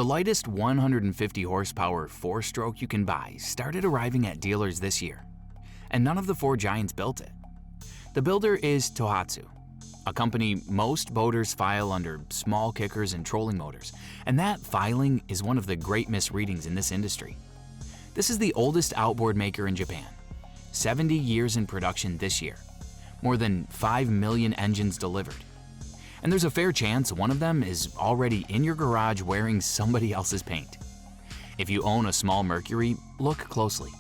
The lightest 150 horsepower four-stroke you can buy started arriving at dealers this year, and none of the four giants built it. The builder is Tohatsu, a company most boaters file under small kickers and trolling motors, and that filing is one of the great misreadings in this industry. This is the oldest outboard maker in Japan, 70 years in production this year, more than 5 million engines delivered. And there's a fair chance one of them is already in your garage wearing somebody else's paint. If you own a small Mercury, look closely.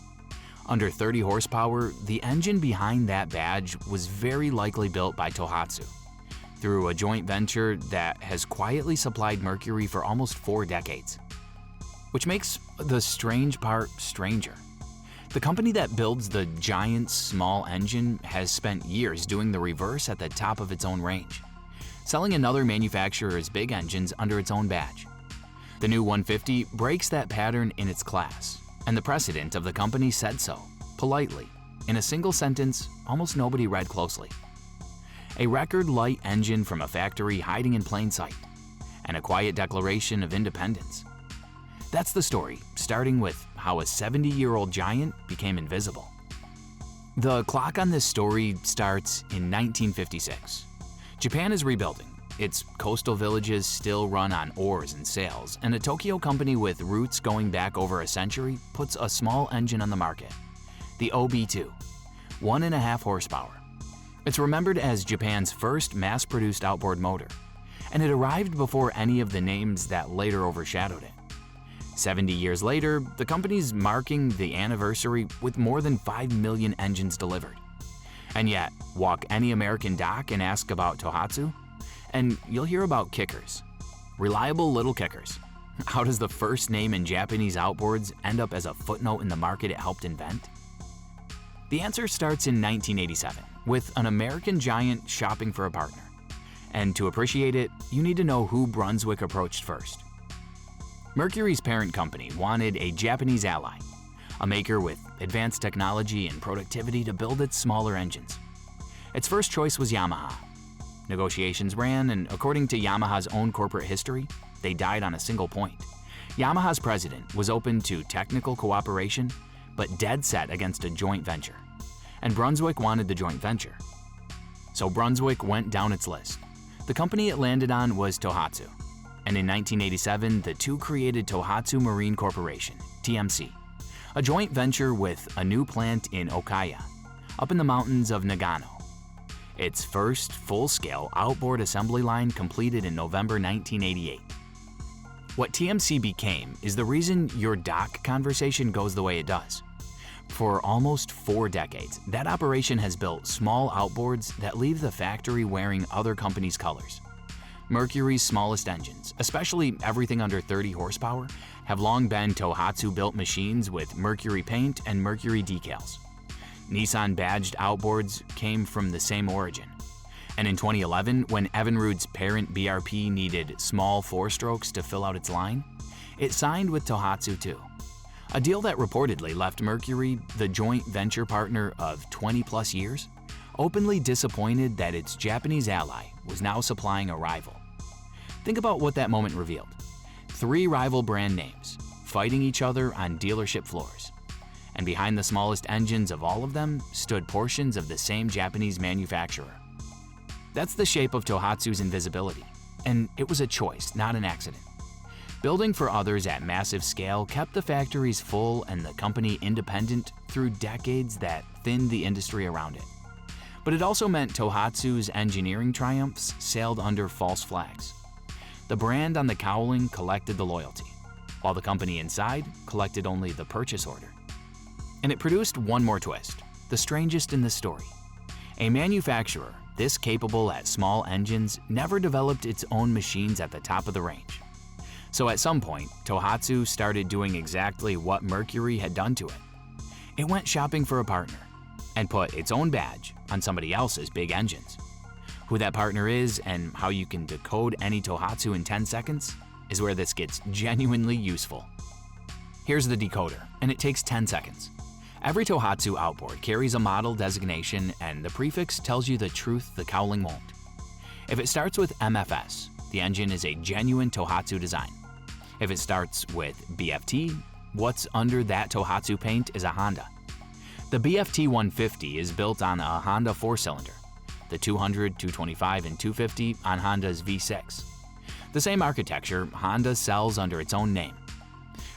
Under 30 horsepower, the engine behind that badge was very likely built by Tohatsu through a joint venture that has quietly supplied Mercury for almost 4 decades. Which makes the strange part stranger. The company that builds the giant small engine has spent years doing the reverse at the top of its own range, selling another manufacturer's big engines under its own badge. The new 150 breaks that pattern in its class, and the president of the company said so, politely, in a single sentence almost nobody read closely. A record light engine from a factory hiding in plain sight, and a quiet declaration of independence. That's the story, starting with how a 70-year-old giant became invisible. The clock on this story starts in 1956. Japan is rebuilding. Its coastal villages still run on oars and sails, and a Tokyo company with roots going back over a century puts a small engine on the market, the OB2, 1.5 horsepower. It's remembered as Japan's first mass-produced outboard motor, and it arrived before any of the names that later overshadowed it. 70 years later, the company's marking the anniversary with more than 5 million engines delivered. And yet, walk any American dock and ask about Tohatsu, and you'll hear about kickers. Reliable little kickers. How does the first name in Japanese outboards end up as a footnote in the market it helped invent? The answer starts in 1987, with an American giant shopping for a partner. And to appreciate it, you need to know who Brunswick approached first. Mercury's parent company wanted a Japanese ally, a maker with advanced technology and productivity to build its smaller engines. Its first choice was Yamaha. Negotiations ran, and according to Yamaha's own corporate history, they died on a single point. Yamaha's president was open to technical cooperation, but dead set against a joint venture. And Brunswick wanted the joint venture. So Brunswick went down its list. The company it landed on was Tohatsu. And in 1987, the two created Tohatsu Marine Corporation, TMC, a joint venture with a new plant in Okaya, up in the mountains of Nagano. Its first full-scale outboard assembly line completed in November 1988. What TMC became is the reason your dock conversation goes the way it does. For almost 4 decades, that operation has built small outboards that leave the factory wearing other companies' colors. Mercury's smallest engines, especially everything under 30 horsepower, have long been Tohatsu-built machines with Mercury paint and Mercury decals. Nissan-badged outboards came from the same origin. And in 2011, when Evinrude's parent BRP needed small four-strokes to fill out its line, it signed with Tohatsu too. A deal that reportedly left Mercury, the joint venture partner of 20-plus years, openly disappointed that its Japanese ally was now supplying a rival. Think about what that moment revealed. 3 rival brand names, fighting each other on dealership floors. And behind the smallest engines of all of them stood portions of the same Japanese manufacturer. That's the shape of Tohatsu's invisibility, and it was a choice, not an accident. Building for others at massive scale kept the factories full and the company independent through decades that thinned the industry around it. But it also meant Tohatsu's engineering triumphs sailed under false flags. The brand on the cowling collected the loyalty, while the company inside collected only the purchase order. And it produced one more twist, the strangest in this story. A manufacturer this capable at small engines never developed its own machines at the top of the range. So at some point, Tohatsu started doing exactly what Mercury had done to it. It went shopping for a partner and put its own badge on somebody else's big engines. Who that partner is and how you can decode any Tohatsu in 10 seconds is where this gets genuinely useful. Here's the decoder, and it takes 10 seconds. Every Tohatsu outboard carries a model designation, and the prefix tells you the truth the cowling won't. If it starts with MFS, the engine is a genuine Tohatsu design. If it starts with BFT, what's under that Tohatsu paint is a Honda. The BFT 150 is built on a Honda 4-cylinder, the 200, 225, and 250 on Honda's V6. The same architecture, Honda sells under its own name.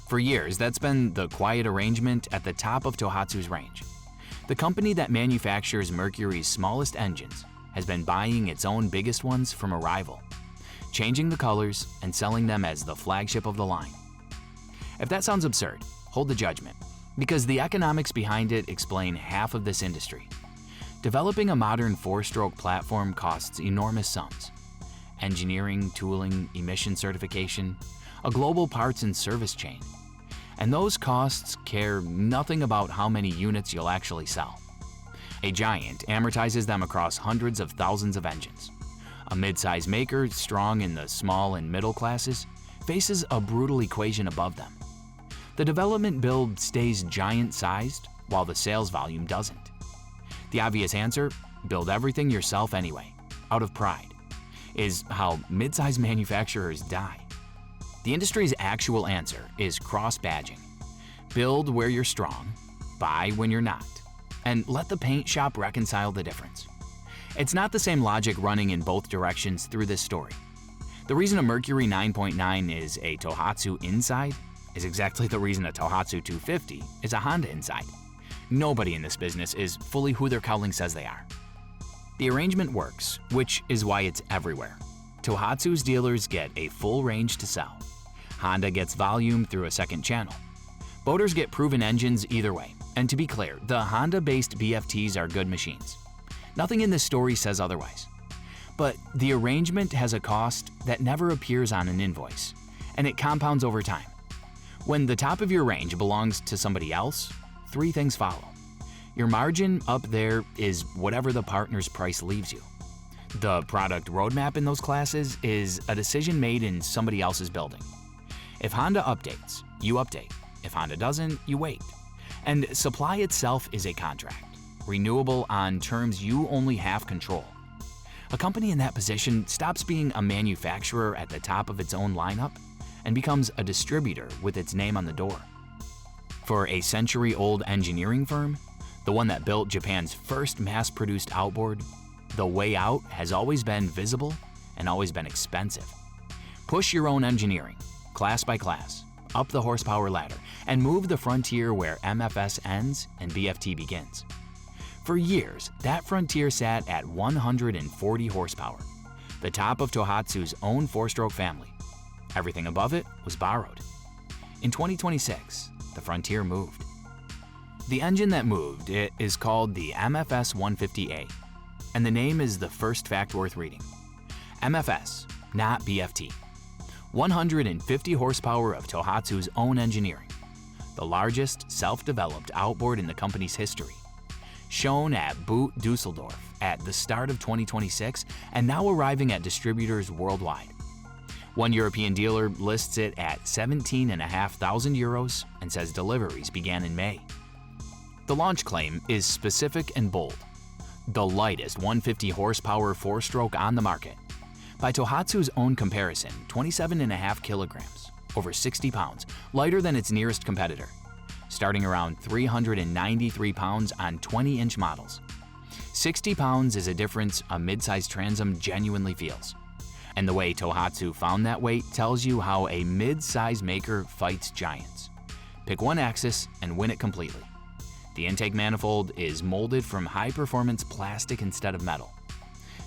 For years, that's been the quiet arrangement at the top of Tohatsu's range. The company that manufactures Mercury's smallest engines has been buying its own biggest ones from a rival, changing the colors and selling them as the flagship of the line. If that sounds absurd, hold the judgment, because the economics behind it explain half of this industry. Developing a modern 4-stroke platform costs enormous sums. Engineering, tooling, emission certification, a global parts and service chain. And those costs care nothing about how many units you'll actually sell. A giant amortizes them across hundreds of thousands of engines. A mid-size maker, strong in the small and middle classes, faces a brutal equation above them. The development build stays giant-sized, while the sales volume doesn't. The obvious answer, build everything yourself anyway, out of pride, is how mid-size manufacturers die. The industry's actual answer is cross-badging. Build where you're strong, buy when you're not, and let the paint shop reconcile the difference. It's not the same logic running in both directions through this story. The reason a Mercury 9.9 is a Tohatsu inside is exactly the reason a Tohatsu 250 is a Honda inside. Nobody in this business is fully who their cowling says they are. The arrangement works, which is why it's everywhere. Tohatsu's dealers get a full range to sell. Honda gets volume through a second channel. Boaters get proven engines either way, and to be clear, the Honda-based BFTs are good machines. Nothing in this story says otherwise. But the arrangement has a cost that never appears on an invoice, and it compounds over time. When the top of your range belongs to somebody else, 3 things follow. Your margin up there is whatever the partner's price leaves you. The product roadmap in those classes is a decision made in somebody else's building. If Honda updates, you update. If Honda doesn't, you wait. And supply itself is a contract, renewable on terms you only have control. A company in that position stops being a manufacturer at the top of its own lineup and becomes a distributor with its name on the door. For a century-old engineering firm, the one that built Japan's first mass-produced outboard, the way out has always been visible and always been expensive. Push your own engineering, class by class, up the horsepower ladder, and move the frontier where MFS ends and BFT begins. For years, that frontier sat at 140 horsepower, the top of Tohatsu's own 4-stroke family. Everything above it was borrowed. In 2026, the frontier moved. The engine that moved is called the MFS 150A, and the name is the first fact worth reading. MFS, not BFT. 150 horsepower of Tohatsu's own engineering, the largest self-developed outboard in the company's history. Shown at Boot Dusseldorf at the start of 2026 and now arriving at distributors worldwide. One European dealer lists it at 17,500 euros and says deliveries began in May. The launch claim is specific and bold. The lightest 150 horsepower 4-stroke on the market. By Tohatsu's own comparison, 27.5 kilograms, over 60 pounds, lighter than its nearest competitor, starting around 393 pounds on 20-inch models. 60 pounds is a difference a mid-size transom genuinely feels. And the way Tohatsu found that weight tells you how a mid-size maker fights giants. Pick one axis and win it completely. The intake manifold is molded from high-performance plastic instead of metal.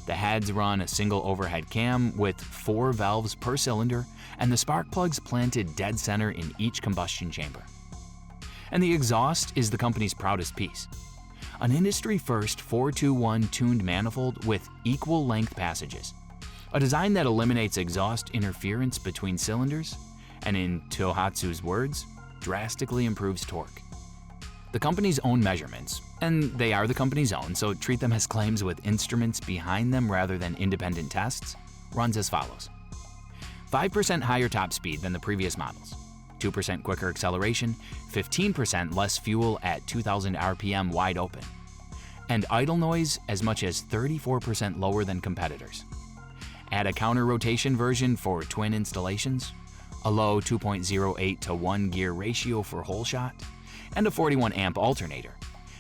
The heads run a single overhead cam with 4 valves per cylinder and the spark plugs planted dead center in each combustion chamber. And the exhaust is the company's proudest piece. An industry-first 421 tuned manifold with equal length passages. A design that eliminates exhaust interference between cylinders and, in Tohatsu's words, drastically improves torque. The company's own measurements, and they are the company's own, so treat them as claims with instruments behind them rather than independent tests, runs as follows. 5% higher top speed than the previous models, 2% quicker acceleration, 15% less fuel at 2,000 RPM wide open, and idle noise as much as 34% lower than competitors. Add a counter rotation version for twin installations, a low 2.08 to 1 gear ratio for hole shot, and a 41 amp alternator.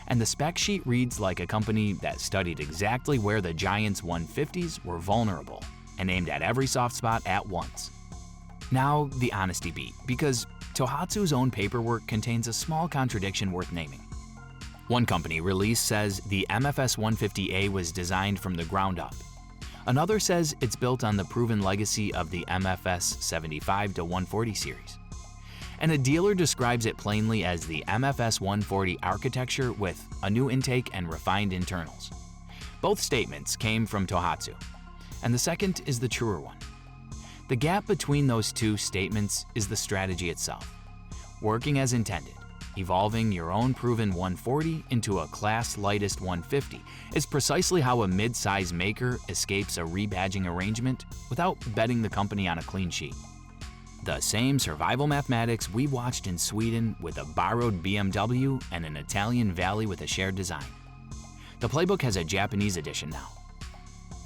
And the spec sheet reads like a company that studied exactly where the Giant's 150s were vulnerable and aimed at every soft spot at once. Now, the honesty beat, because Tohatsu's own paperwork contains a small contradiction worth naming. One company release says the MFS 150A was designed from the ground up. Another says it's built on the proven legacy of the MFS 75 to 140 series. And a dealer describes it plainly as the MFS 140 architecture with a new intake and refined internals. Both statements came from Tohatsu, and the second is the truer one. The gap between those two statements is the strategy itself. Working as intended, evolving your own proven 140 into a class lightest 150 is precisely how a mid-size maker escapes a rebadging arrangement without betting the company on a clean sheet. The same survival mathematics we watched in Sweden with a borrowed BMW and an Italian Valley with a shared design. The playbook has a Japanese edition now.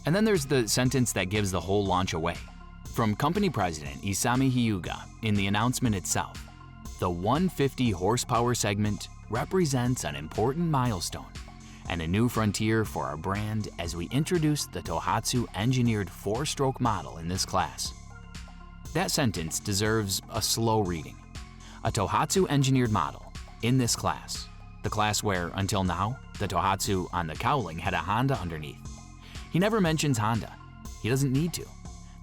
And then there's the sentence that gives the whole launch away. From company president Isami Hyuga in the announcement itself, the 150 horsepower segment represents an important milestone and a new frontier for our brand as we introduce the Tohatsu engineered 4-stroke model in this class. That sentence deserves a slow reading. A Tohatsu engineered model in this class, the class where, until now, the Tohatsu on the cowling had a Honda underneath. He never mentions Honda. He doesn't need to.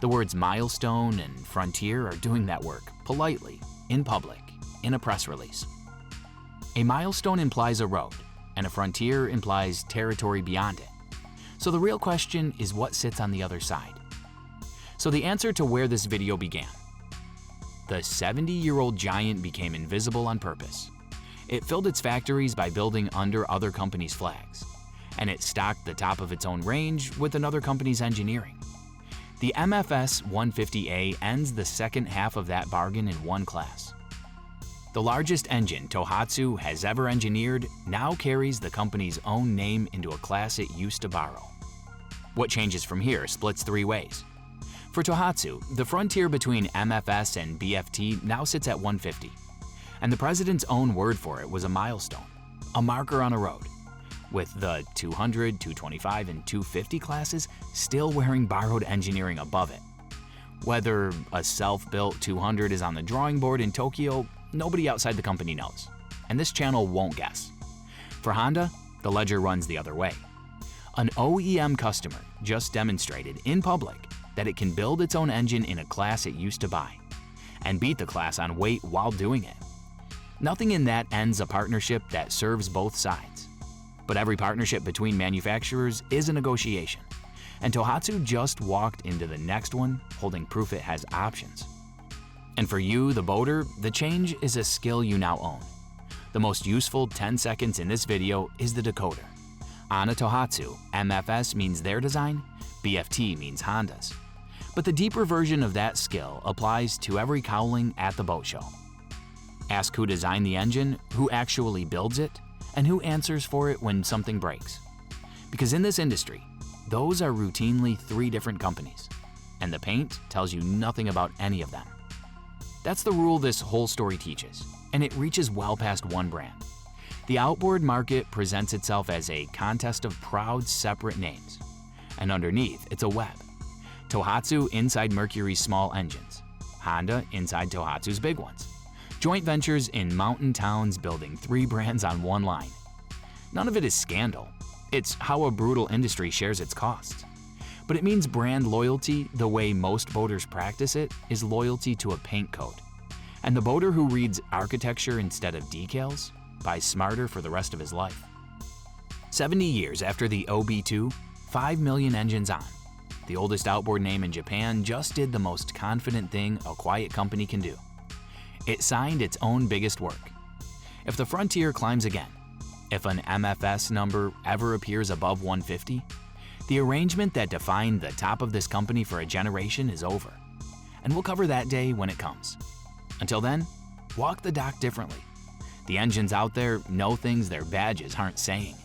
The words milestone and frontier are doing that work politely, in public, in a press release. A milestone implies a road, and a frontier implies territory beyond it. So the real question is what sits on the other side. So the answer to where this video began. The 70-year-old Giant became invisible on purpose. It filled its factories by building under other companies' flags, and it stocked the top of its own range with another company's engineering. The MFS 150A ends the second half of that bargain in one class. The largest engine Tohatsu has ever engineered now carries the company's own name into a class it used to borrow. What changes from here splits 3 ways. For Tohatsu, the frontier between MFS and BFT now sits at 150, and the president's own word for it was a milestone, a marker on a road, with the 200, 225, and 250 classes still wearing borrowed engineering above it. Whether a self-built 200 is on the drawing board in Tokyo, nobody outside the company knows, and this channel won't guess. For Honda, the ledger runs the other way. An OEM customer just demonstrated in public that it can build its own engine in a class it used to buy, and beat the class on weight while doing it. Nothing in that ends a partnership that serves both sides. But every partnership between manufacturers is a negotiation, and Tohatsu just walked into the next one holding proof it has options. And for you, the boater, the change is a skill you now own. The most useful 10 seconds in this video is the decoder. On a Tohatsu, MFS means their design, BFT means Honda's. But the deeper version of that skill applies to every cowling at the boat show. Ask who designed the engine, who actually builds it, and who answers for it when something breaks. Because in this industry, those are routinely 3 different companies, and the paint tells you nothing about any of them. That's the rule this whole story teaches, and it reaches well past one brand. The outboard market presents itself as a contest of proud, separate names, and underneath, it's a web. Tohatsu inside Mercury's small engines, Honda inside Tohatsu's big ones. Joint ventures in mountain towns building 3 brands on one line. None of it is scandal. It's how a brutal industry shares its costs. But it means brand loyalty, the way most boaters practice it, is loyalty to a paint code. And the boater who reads architecture instead of decals buys smarter for the rest of his life. 70 years after the OB2, 5 million engines on. The oldest outboard name in Japan just did the most confident thing a quiet company can do. It signed its own biggest work. If the frontier climbs again, if an MFS number ever appears above 150, the arrangement that defined the top of this company for a generation is over. And we'll cover that day when it comes. Until then, walk the dock differently. The engines out there know things their badges aren't saying.